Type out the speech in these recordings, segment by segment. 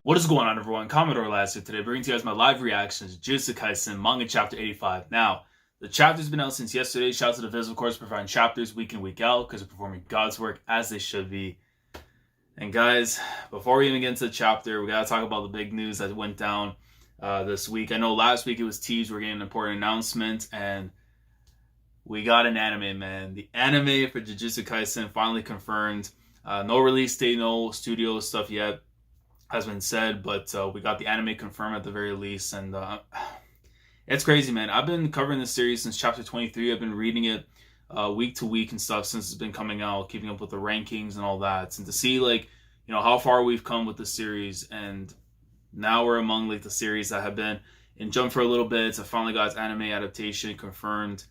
What is going on, everyone? Commodore last here today, bringing to you guys my live reactions to Jujutsu Kaisen manga chapter 85. Now, the chapter's been out since yesterday. Shout out to the Viz, of course, providing chapters week in, week out, because they're performing God's work as they should be. And guys, before we even get into the chapter, we gotta talk about the big news that went down this week. I know last week it was teased, we're getting an important announcement, and we got an anime, man. The anime for Jujutsu Kaisen finally confirmed. No release date, no studio stuff yet has been said, but we got the anime confirmed at the very least, and it's crazy, man. I've been covering this series since chapter 23. I've been reading it week to week and stuff since it's been coming out, keeping up with the rankings and all that, and to see how far we've come with the series, and now we're among the series that have been in jump for a little bit. So finally got its anime adaptation confirmed.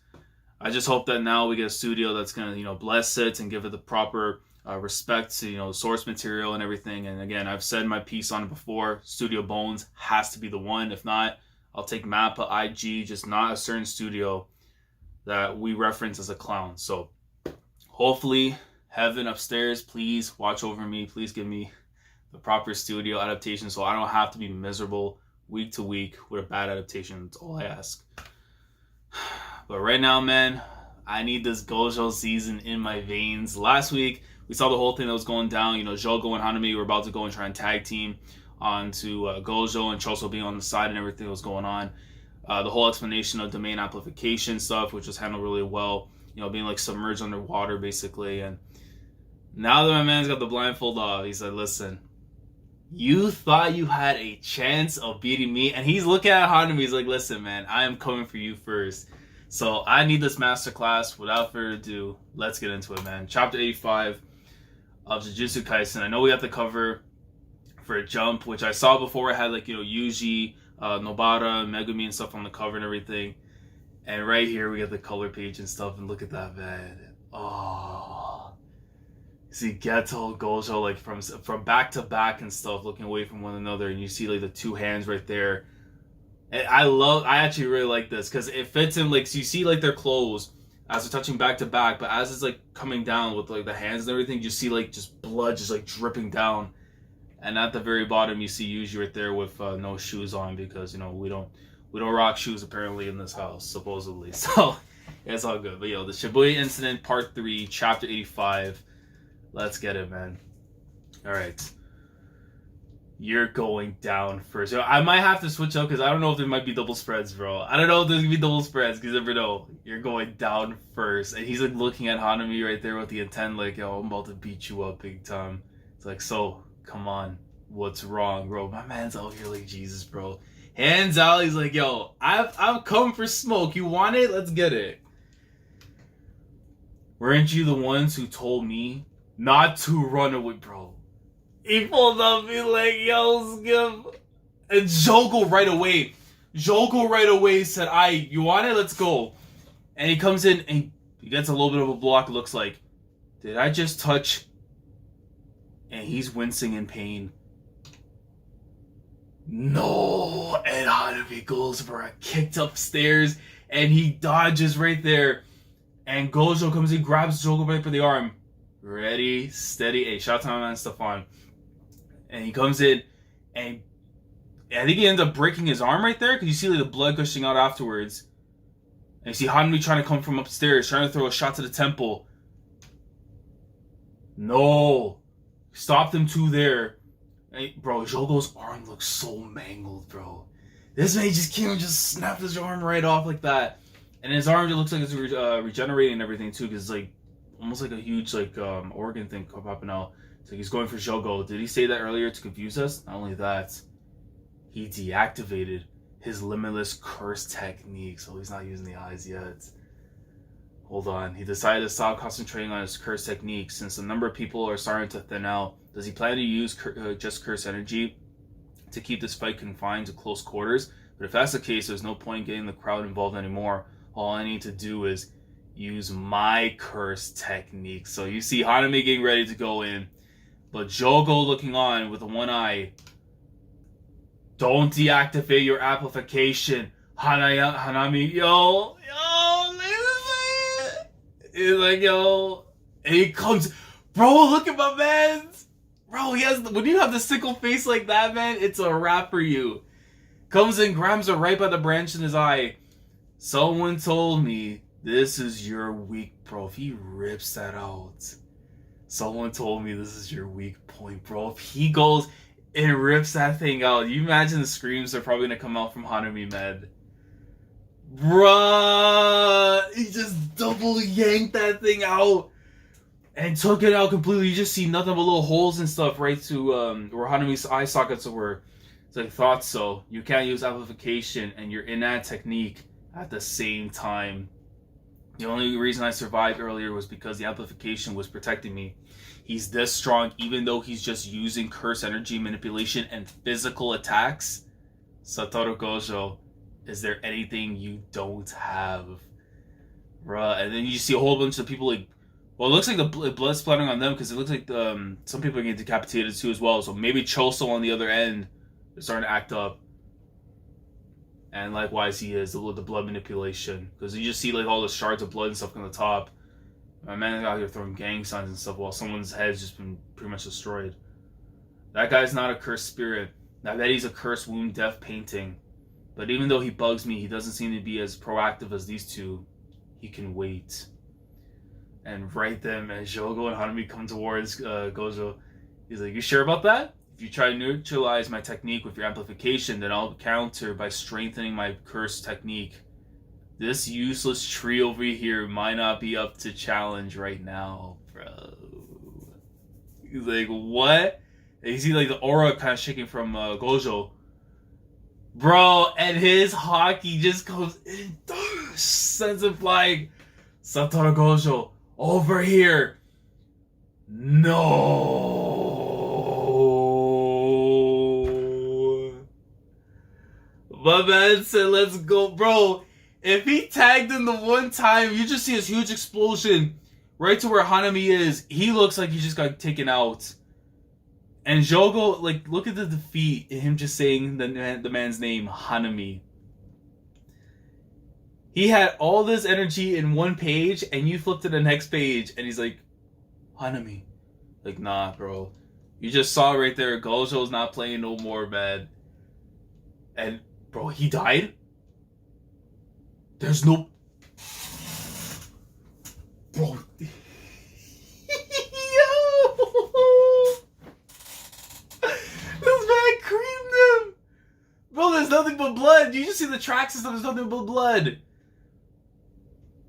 I just hope that now we get a studio that's gonna bless it and give it the proper respect to source material and everything. And again, I've said my piece on it before. Studio Bones has to be the one. If not, I'll take Mappa, IG, just not a certain studio that we reference as a clown. So hopefully, heaven upstairs, please watch over me. Please give me the proper studio adaptation so I don't have to be miserable week to week with a bad adaptation. That's all I ask. But right now, man, I need this Gojo season in my veins. Last week, we saw the whole thing that was going down. Jougo and Hanami were about to go and try and tag team onto Gojo, and Choso being on the side and everything that was going on. The whole explanation of domain amplification stuff, which was handled really well. Being submerged underwater, basically. And now that my man's got the blindfold off, he said, listen, you thought you had a chance of beating me? And he's looking at Hanami, he's like, listen, man, I am coming for you first. So I need this masterclass. Without further ado, let's get into it, man. Chapter 85 of Jujutsu Kaisen. I know we have the cover for a Jump, which I saw before. It had Yuji, Nobara, Megumi and stuff on the cover and everything. And right here we get the color page and stuff. And look at that, man. Oh, see Geto, Gojo from back to back and stuff, looking away from one another, and you see the two hands right there. And I actually really like this because it fits in. So you see their clothes as they're touching back to back, but as it's coming down with the hands and everything, you see just blood just dripping down. And at the very bottom you see Yuji right there with no shoes on, because we don't rock shoes apparently in this house, supposedly. So yeah, it's all good. But the Shibuya incident part 3, chapter 85. Let's get it, man. All right. You're going down first. I might have to switch up because I don't know if there might be double spreads, bro. I don't know if there's gonna be double spreads because you never know. You're going down first, and he's looking at Hanami right there with the intent, yo, I'm about to beat you up big time. It's so come on, what's wrong, bro? My man's out here like Jesus, bro. Hands out. He's yo, I've come for smoke. You want it? Let's get it. Weren't you the ones who told me not to run away, bro? He pulled up, he's yo, Skip. And Jougo right away said, you want it? Let's go. And he comes in and he gets a little bit of a block. It looks like, did I just touch? And he's wincing in pain. No. And Hanami goes for a kicked upstairs and he dodges right there. And Gojo comes in, grabs Jougo right by the arm. Ready, steady. Hey, shout out to my man Stefan. And he comes in, and I think he ends up breaking his arm right there, because you see the blood gushing out afterwards. And you see Hanami trying to come from upstairs, trying to throw a shot to the temple. No. Stopped him too there. And, bro, Jougo's arm looks so mangled, bro. This man just came and just snapped his arm right off like that. And his arm just looks like it's regenerating and everything too, because it's almost like a huge organ thing popping out. So he's going for Jougo. Did he say that earlier to confuse us? Not only that, he deactivated his limitless curse technique, so he's not using the eyes yet. Hold on. He decided to stop concentrating on his curse technique since the number of people are starting to thin out. Does he plan to use just curse energy to keep this fight confined to close quarters? But if that's the case, there's no point in getting the crowd involved anymore. All I need to do is use my curse technique. So you see Hanami getting ready to go in, but Jougo looking on with the one eye. Don't deactivate your amplification. Hanami, yo, listen. He's yo. And he comes, bro, look at my man. Bro, when you have the sickle face like that, man, it's a wrap for you. Comes in, grabs her right by the branch in his eye. Someone told me this is your weak, bro. If he rips that out. Someone told me this is your weak point, bro. If he goes and rips that thing out, you imagine the screams that are probably going to come out from Hanami, man. Bruh, he just double yanked that thing out and took it out completely. You just see nothing but little holes and stuff right to where Hanami's eye sockets were. It's like, thought so. You can't use amplification and you're in that technique at the same time. The only reason I survived earlier was because the amplification was protecting me. He's this strong even though he's just using curse energy manipulation and physical attacks. Satoru Gojo, is there anything you don't have? Bruh, and then you see a whole bunch of people like, well, it looks like the blood splattering on them because it looks like some people are getting decapitated too as well. So maybe Choso on the other end is starting to act up. And likewise he is, the blood manipulation. Because you just see like all the shards of blood and stuff on the top. My man's out here throwing gang signs and stuff while someone's head's just been pretty much destroyed. That guy's not a cursed spirit. I bet he's a cursed wound death painting. But even though he bugs me, he doesn't seem to be as proactive as these two. He can wait. And right then, as Jougo and Hanami come towards Gojo, he's like, you sure about that? If you try to neutralize my technique with your amplification, then I'll counter by strengthening my curse technique. This useless tree over here might not be up to challenge right now, bro. He's like, what? And you see like the aura kind of shaking from Gojo. Bro, and his hockey just goes in. Sends him flying. Satoru Gojo, over here. No. My man said, let's go. Bro, if he tagged him the one time, you just see this huge explosion right to where Hanami is. He looks like he just got taken out. And Jougo, like, look at the defeat in him just saying the man's name, Hanami. He had all this energy in one page, and you flipped to the next page, and he's like, Hanami. Like, nah, bro. You just saw right there, Gojo's not playing no more, man. And, bro, he died? There's no... Bro... Bro, there's nothing but blood. You just see the tracks and stuff. There's nothing but blood.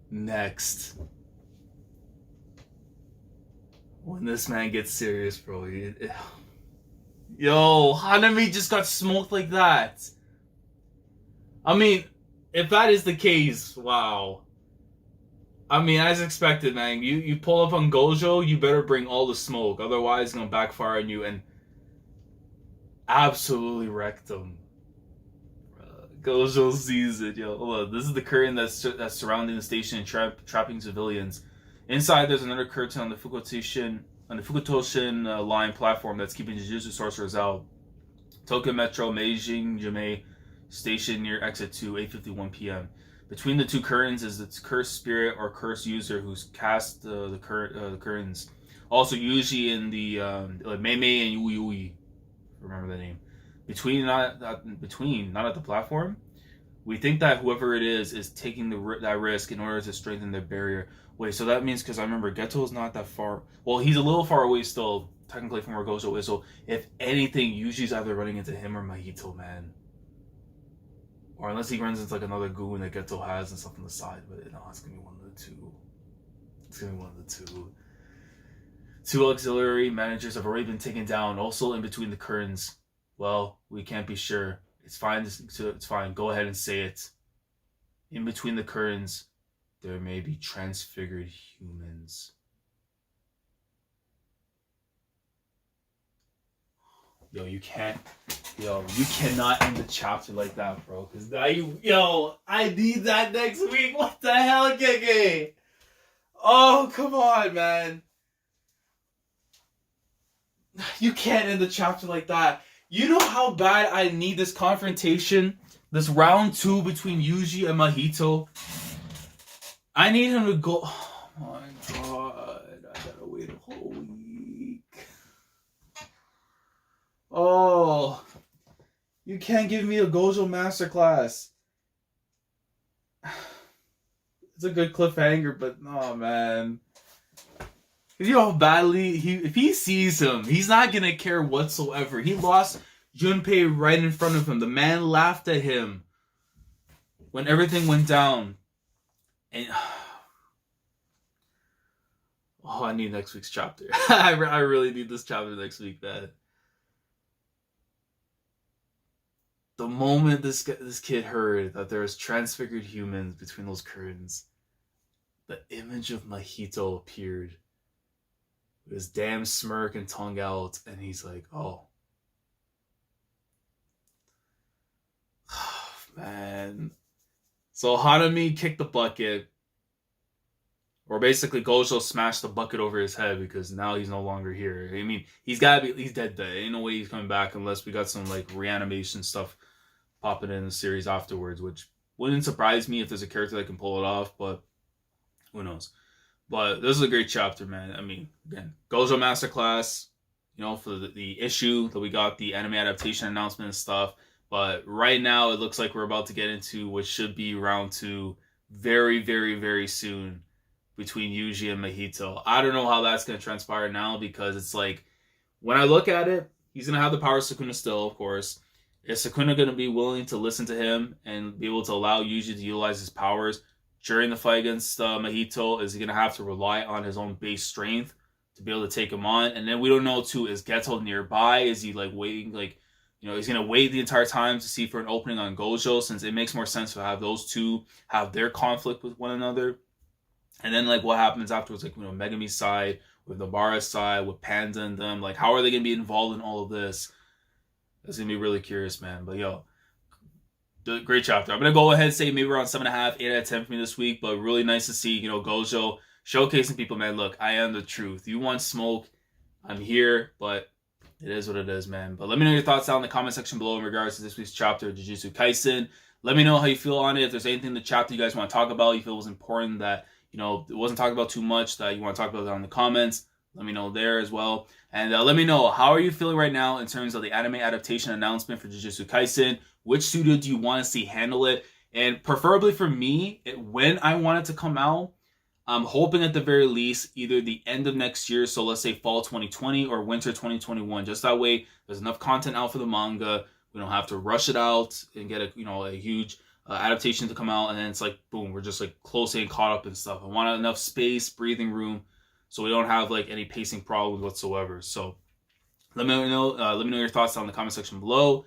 Next. When this man gets serious, bro. Yo, Hanami just got smoked like that. I mean, if that is the case, wow. I mean, as expected, man. You pull up on Gojo, you better bring all the smoke. Otherwise, it's going to backfire on you and absolutely wrecked him. Gojo sees it, yo. Hold on. This is the curtain that's surrounding the station and trapping civilians. Inside, there's another curtain on the Fukutoshin line platform that's keeping Jujutsu sorcerers out. Tokyo Metro, Meijing, Jimei station near exit 2, 8:51 p.m. Between the two curtains is the cursed spirit or cursed user who's cast the curtains. Also, Yuji and the Meimei and Yui. Remember the name. Not at the platform. We think that whoever it is taking that risk in order to strengthen their barrier. Wait, so that means, because I remember Geto's not that far. Well, he's a little far away still, technically, from where Gojo is. So if anything, Yuji's either running into him or Mahito, man. Or unless he runs into like another goon that Geto has and stuff on the side. But no, it's gonna be one of the two. It's gonna be one of the two. Two auxiliary managers have already been taken down, also in between the curtains. Well, we can't be sure. It's fine. It's fine. Go ahead and say it. In between the curtains, there may be transfigured humans. You cannot end the chapter like that, bro. Because now I need that next week. What the hell, Gege? Oh, come on, man. You can't end the chapter like that. You know how bad I need this confrontation? This round 2 between Yuji and Mahito? I need him to go... Oh my god. I gotta wait a whole week. Oh, you can't give me a Gojo masterclass. It's a good cliffhanger, but oh man. You know how badly if he sees him, he's not gonna care whatsoever. He lost Junpei right in front of him. The man laughed at him when everything went down. And oh, I need next week's chapter. I really need this chapter next week, man. The moment this kid heard that there was transfigured humans between those curtains, the image of Mahito appeared with his damn smirk and tongue out, and he's like, oh. Man. So Hanami kicked the bucket, or basically Gojo smashed the bucket over his head because now he's no longer here. I mean, he's dead. Ain't no way he's coming back unless we got some like reanimation stuff popping in the series afterwards, which wouldn't surprise me if there's a character that can pull it off, but who knows. But this is a great chapter, man. I mean, again, Gojo Masterclass, for the issue that we got, the anime adaptation announcement and stuff. But right now, it looks like we're about to get into what should be round 2 very, very, very soon between Yuji and Mahito. I don't know how that's going to transpire now because it's like, when I look at it, he's going to have the power of Sukuna still, of course. Is Sukuna going to be willing to listen to him and be able to allow Yuji to utilize his powers during the fight against Mahito? Is he going to have to rely on his own base strength to be able to take him on? And then we don't know, too, is Geto nearby? Is he, waiting, he's going to wait the entire time to see for an opening on Gojo, since it makes more sense to have those two have their conflict with one another. And then, what happens afterwards, Megami's side, with Nobara's side, with Panda and them. How are they going to be involved in all of this? That's going to be really curious, man. But, great chapter. I'm going to go ahead and say maybe around 7.5, 8 out of 10 for me this week. But really nice to see, Gojo showcasing people, man. Look, I am the truth. You want smoke, I'm here. But it is what it is, man. But let me know your thoughts down in the comment section below in regards to this week's chapter of Jujutsu Kaisen. Let me know how you feel on it. If there's anything in the chapter you guys want to talk about, you feel was important that, it wasn't talked about too much, that you want to talk about down in the comments, let me know there as well. And let me know, how are you feeling right now in terms of the anime adaptation announcement for Jujutsu Kaisen? Which studio do you want to see handle it? And preferably for me, when I want it to come out, I'm hoping at the very least either the end of next year, so let's say fall 2020 or winter 2021. Just that way, there's enough content out for the manga. We don't have to rush it out and get a huge adaptation to come out, and then it's boom, we're just closely and caught up and stuff. I want enough space, breathing room, so we don't have any pacing problems whatsoever. So let me know your thoughts down in the comment section below.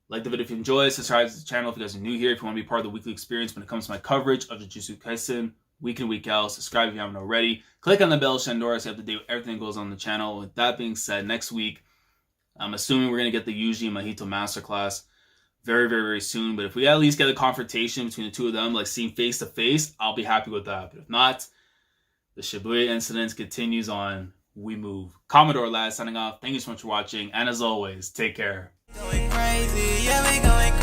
Like the video if you enjoyed, subscribe to the channel if you guys are new here, if you want to be part of the weekly experience when it comes to my coverage of Jujutsu Kaisen week in, week out. Subscribe if you haven't already. Click on the bell, Shandora, so you have to do everything that goes on the channel. With that being said, next week, I'm assuming we're going to get the Yuji and Mahito masterclass very, very, very soon. But if we at least get a confrontation between the two of them, seen face to face, I'll be happy with that. But if not, the Shibuya incident continues on. We move. Commodore, lads, signing off. Thank you so much for watching. And as always, take care. Going crazy, yeah, we going